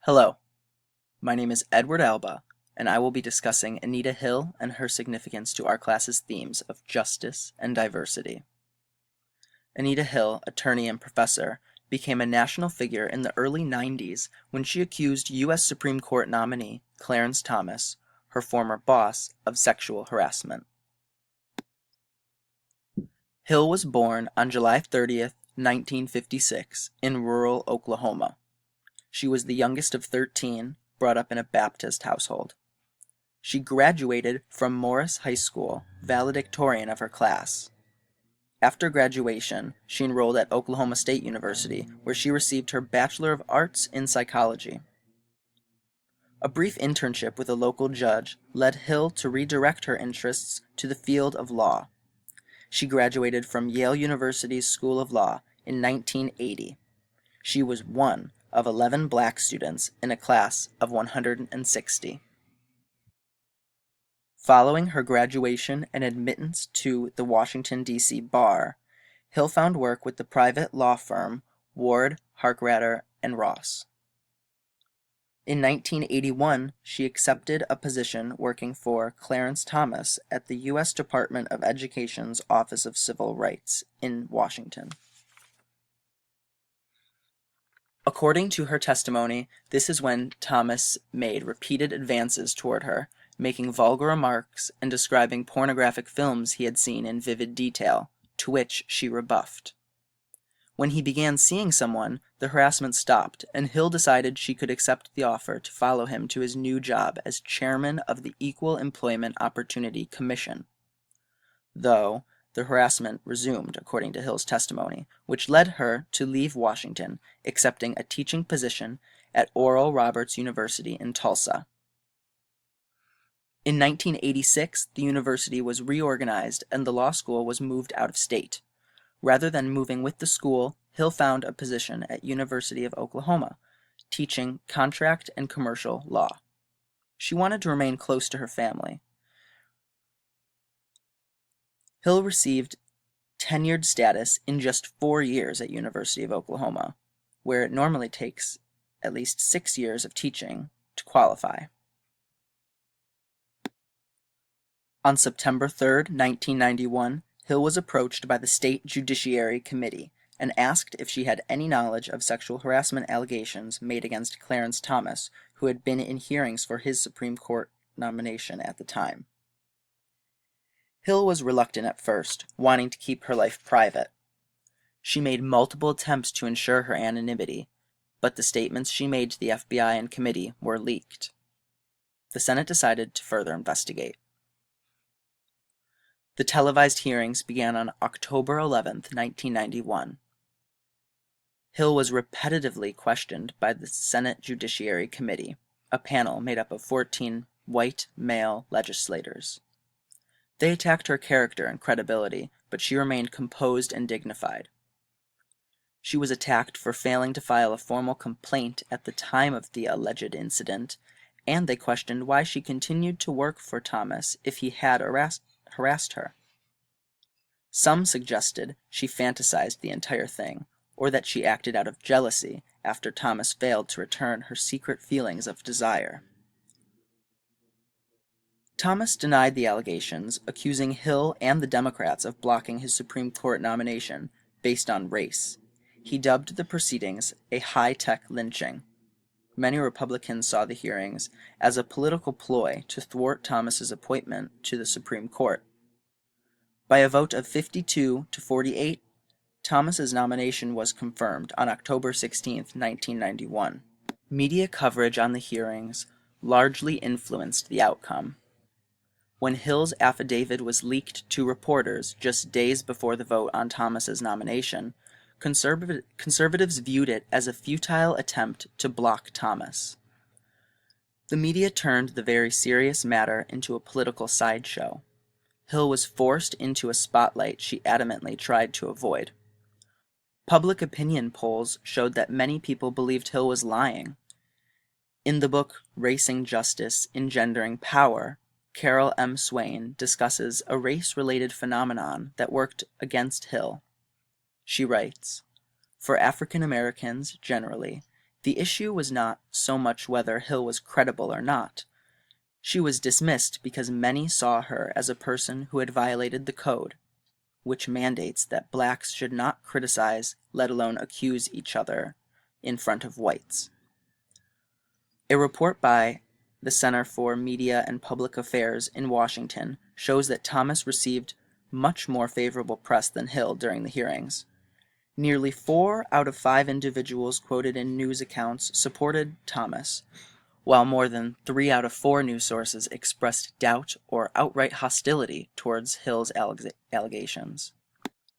Hello, my name is Edward Alba, and I will be discussing Anita Hill and her significance to our class's themes of justice and diversity. Anita Hill, attorney and professor, became a national figure in the early 90s when she accused U.S. Supreme Court nominee Clarence Thomas, her former boss, of sexual harassment. Hill was born on July 30th, 1956, in rural Oklahoma. She was the youngest of 13, brought up in a Baptist household. She graduated from Morris High School, valedictorian of her class. After graduation, she enrolled at Oklahoma State University, where she received her Bachelor of Arts in Psychology. A brief internship with a local judge led Hill to redirect her interests to the field of law. She graduated from Yale University's School of Law in 1980. She was one of 11 black students in a class of 160. Following her graduation and admittance to the Washington, D.C. bar, Hill found work with the private law firm Ward, Harkratter, and Ross. In 1981, she accepted a position working for Clarence Thomas at the U.S. Department of Education's Office of Civil Rights in Washington. According to her testimony, this is when Thomas made repeated advances toward her, making vulgar remarks and describing pornographic films he had seen in vivid detail, to which she rebuffed. When he began seeing someone, the harassment stopped, and Hill decided she could accept the offer to follow him to his new job as chairman of the Equal Employment Opportunity Commission. Though, the harassment resumed, according to Hill's testimony, which led her to leave Washington, accepting a teaching position at Oral Roberts University in Tulsa. In 1986, the university was reorganized and the law school was moved out of state. Rather than moving with the school, Hill found a position at University of Oklahoma, teaching contract and commercial law. She wanted to remain close to her family. Hill received tenured status in just 4 years at University of Oklahoma, where it normally takes at least 6 years of teaching to qualify. On September 3rd, 1991, Hill was approached by the State Judiciary Committee and asked if she had any knowledge of sexual harassment allegations made against Clarence Thomas, who had been in hearings for his Supreme Court nomination at the time. Hill was reluctant at first, wanting to keep her life private. She made multiple attempts to ensure her anonymity, but the statements she made to the FBI and committee were leaked. The Senate decided to further investigate. The televised hearings began on October 11th, 1991. Hill was repetitively questioned by the Senate Judiciary Committee, a panel made up of 14 white male legislators. They attacked her character and credibility, but she remained composed and dignified. She was attacked for failing to file a formal complaint at the time of the alleged incident, and they questioned why she continued to work for Thomas if he had harassed her. Some suggested she fantasized the entire thing, or that she acted out of jealousy after Thomas failed to return her secret feelings of desire. Thomas denied the allegations, accusing Hill and the Democrats of blocking his Supreme Court nomination based on race. He dubbed the proceedings a high-tech lynching. Many Republicans saw the hearings as a political ploy to thwart Thomas's appointment to the Supreme Court. By a vote of 52 to 48, Thomas's nomination was confirmed on October 16, 1991. Media coverage on the hearings largely influenced the outcome. When Hill's affidavit was leaked to reporters just days before the vote on Thomas's nomination, conservatives viewed it as a futile attempt to block Thomas. The media turned the very serious matter into a political sideshow. Hill was forced into a spotlight she adamantly tried to avoid. Public opinion polls showed that many people believed Hill was lying. In the book Racing Justice, Engendering Power, Carol M. Swain discusses a race-related phenomenon that worked against Hill. She writes, "For African Americans, generally, The issue was not so much whether Hill was credible or not. She was dismissed because many saw her as a person who had violated the code, which mandates that blacks should not criticize, let alone accuse each other in front of whites. A report by the Center for Media and Public Affairs in Washington shows that Thomas received much more favorable press than Hill during the hearings. Nearly 4 out of 5 individuals quoted in news accounts supported Thomas, while more than 3 out of 4 news sources expressed doubt or outright hostility towards Hill's allegations.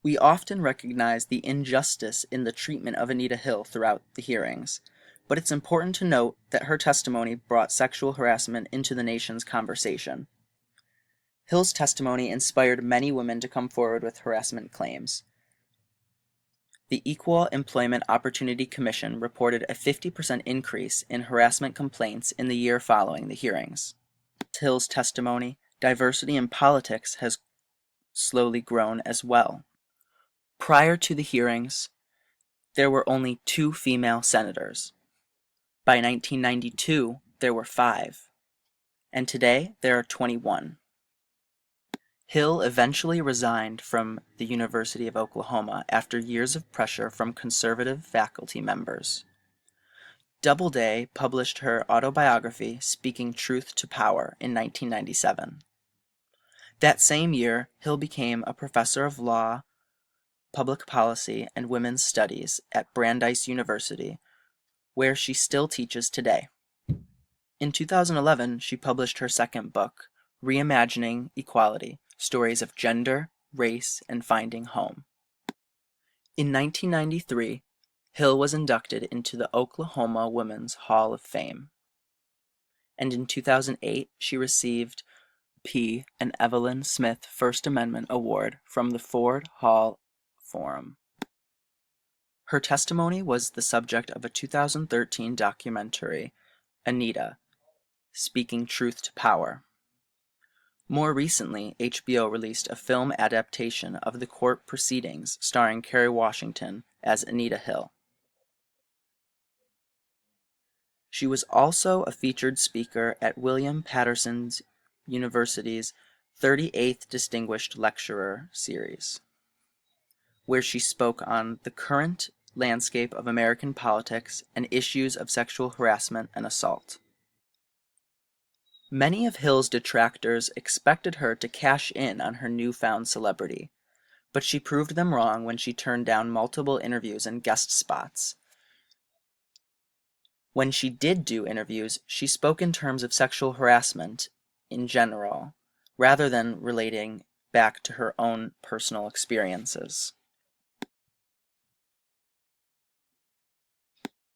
We often recognize the injustice in the treatment of Anita Hill throughout the hearings, but it's important to note that her testimony brought sexual harassment into the nation's conversation. Hill's testimony inspired many women to come forward with harassment claims. The Equal Employment Opportunity Commission reported a 50% increase in harassment complaints in the year following the hearings. Hill's testimony, diversity in politics has slowly grown as well. Prior to the hearings, there were only 2 female senators. By 1992, there were 5, and today there are 21. Hill eventually resigned from the University of Oklahoma after years of pressure from conservative faculty members. Doubleday published her autobiography, Speaking Truth to Power, in 1997. That same year, Hill became a professor of law, public policy, and women's studies at Brandeis University, where she still teaches today. In 2011, she published her second book, Reimagining Equality: Stories of Gender, Race, and Finding Home. In 1993, Hill was inducted into the Oklahoma Women's Hall of Fame. And in 2008, she received P. and Evelyn Smith First Amendment Award from the Ford Hall Forum. Her testimony was the subject of a 2013 documentary, Anita, Speaking Truth to Power. More recently, HBO released a film adaptation of the court proceedings starring Kerry Washington as Anita Hill. She was also a featured speaker at William Paterson University's 38th Distinguished Lecturer Series, where she spoke on the current landscape of American politics and issues of sexual harassment and assault. Many of Hill's detractors expected her to cash in on her newfound celebrity, but she proved them wrong when she turned down multiple interviews and guest spots. When she did do interviews, she spoke in terms of sexual harassment in general, rather than relating back to her own personal experiences.